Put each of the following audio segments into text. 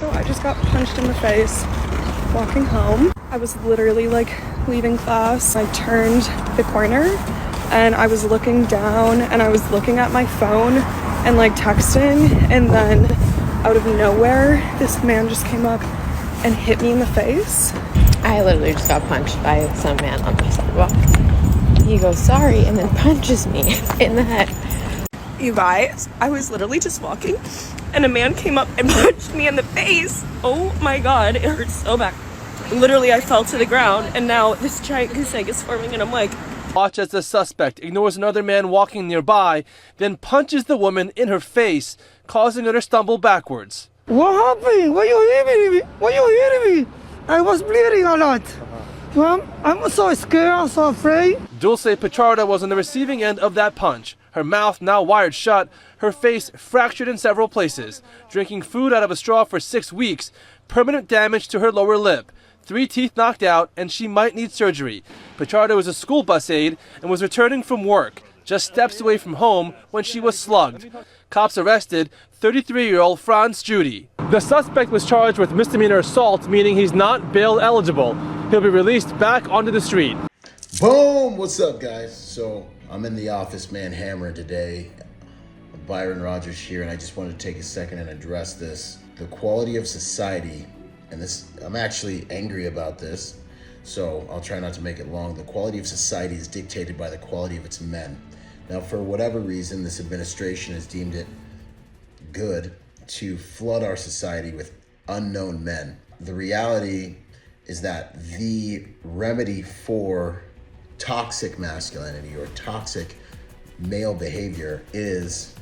So I just got punched in the face walking home. I was literally like leaving class. I turned the corner and I was looking down and I was looking at my phone and like texting, and then out of nowhere this man just came up and hit me in the face. I literally just got punched by some man on the sidewalk. He goes, sorry, and then punches me in the head. You guys, I was literally just walking and a man came up and punched me in the face. Oh my god, it hurts so bad. Literally, I fell to the ground and now this giant goose egg is forming and I'm like... Watch as the suspect ignores another man walking nearby, then punches the woman in her face, causing her to stumble backwards. What happened? Why you hitting me? Why you hitting me? I was bleeding a lot. I'm so scared, I'm so afraid. Dulce Pichardo was on the receiving end of that punch. Her mouth now wired shut, her face fractured in several places, drinking food out of a straw for 6 weeks, permanent damage to her lower lip, 3 teeth knocked out, and she might need surgery. Pichardo is a school bus aide and was returning from work, just steps away from home when she was slugged. Cops arrested 33-year-old Franz Judy. The suspect was charged with misdemeanor assault, meaning he's not bail eligible. He'll be released back onto the street. Boom! What's up, guys? So I'm in the office, man, hammering today. Byron Rodgers here, and I just wanted to take a second and address this. The quality of society, and this, I'm actually angry about this, so I'll try not to make it long. The quality of society is dictated by the quality of its men. Now, for whatever reason, this administration has deemed it good to flood our society with unknown men. The reality is that the remedy for toxic masculinity or toxic male behavior is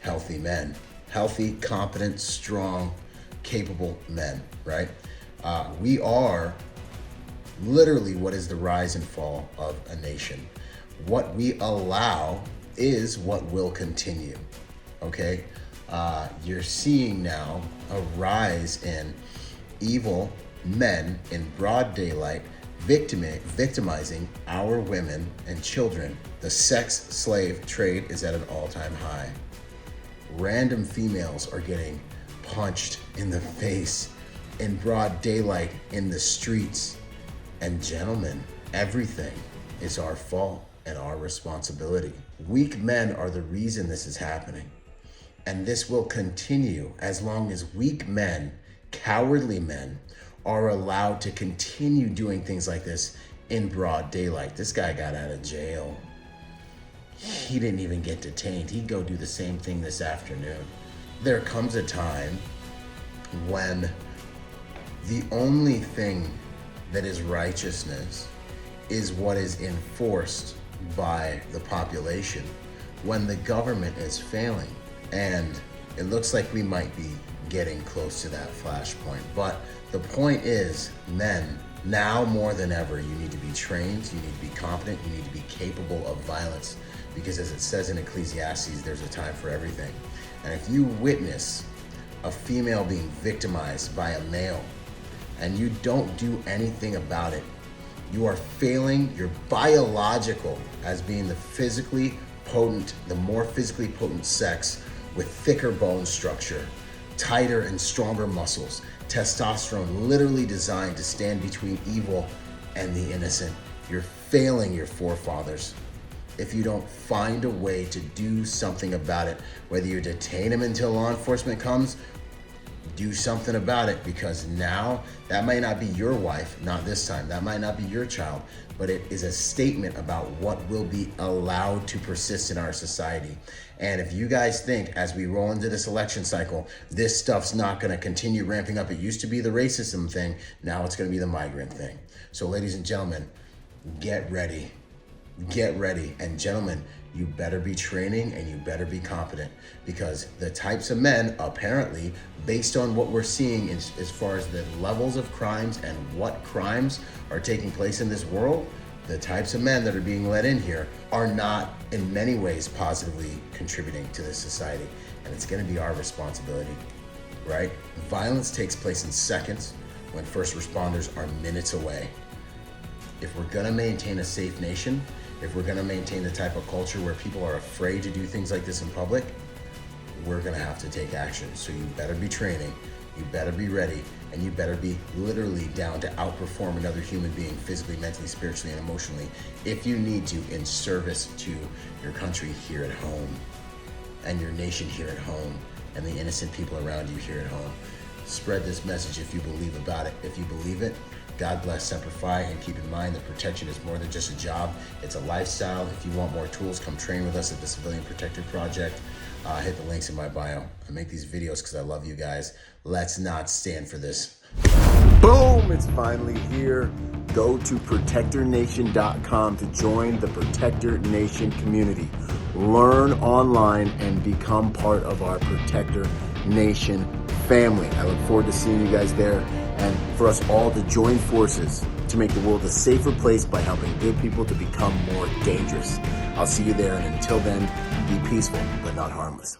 healthy men. Healthy, competent, strong, capable men, right? We are literally what is the rise and fall of a nation. What we allow is what will continue, okay? You're seeing now a rise in evil men in broad daylight victimizing our women and children. The sex slave trade is at an all-time high. Random females are getting punched in the face in broad daylight in the streets. And gentlemen, everything is our fault and our responsibility. Weak men are the reason this is happening. And this will continue as long as weak men, cowardly men, are allowed to continue doing things like this in broad daylight. This guy got out of jail. He didn't even get detained. He'd go do the same thing this afternoon. There comes a time when the only thing that is righteousness is what is enforced by the population when the government is failing. And it looks like we might be getting close to that flashpoint. But the point is, men, now more than ever, you need to be trained, you need to be competent, you need to be capable of violence. Because as it says in Ecclesiastes, there's a time for everything. And if you witness a female being victimized by a male and you don't do anything about it, you are failing your biological as being the physically potent, the more physically potent sex with thicker bone structure, tighter and stronger muscles, testosterone literally designed to stand between evil and the innocent. You're failing your forefathers if you don't find a way to do something about it. Whether you detain them until law enforcement comes, do something about it, because now that might not be your wife, not this time, that might not be your child, but it is a statement about what will be allowed to persist in our society. And if you guys think as we roll into this election cycle, this stuff's not gonna continue ramping up, it used to be the racism thing, now it's gonna be the migrant thing. So ladies and gentlemen, get ready. Get ready. And gentlemen, you better be training and you better be competent, because the types of men, apparently, based on what we're seeing as far as the levels of crimes and what crimes are taking place in this world, the types of men that are being let in here are not in many ways positively contributing to this society. And it's going to be our responsibility, right? Violence takes place in seconds when first responders are minutes away. If we're going to maintain a safe nation, if we're going to maintain the type of culture where people are afraid to do things like this in public, we're going to have to take action. So you better be training, You better be ready, and you better be literally down to outperform another human being physically, mentally, spiritually, and emotionally if you need to, in service to your country here at home and your nation here at home and the innocent people around you here at home. Spread this message if you believe about it. If you believe it, God bless Semper Fi, and keep in mind that protection is more than just a job, it's a lifestyle. If you want more tools, come train with us at the Civilian Protector Project. Hit the links in my bio. I make these videos because I love you guys. Let's not stand for this. Boom, it's finally here. Go to protectornation.com to join the Protector Nation community. Learn online and become part of our Protector Nation family. I look forward to seeing you guys there, and for us all to join forces to make the world a safer place by helping good people to become more dangerous. I'll see you there, and until then, be peaceful but not harmless.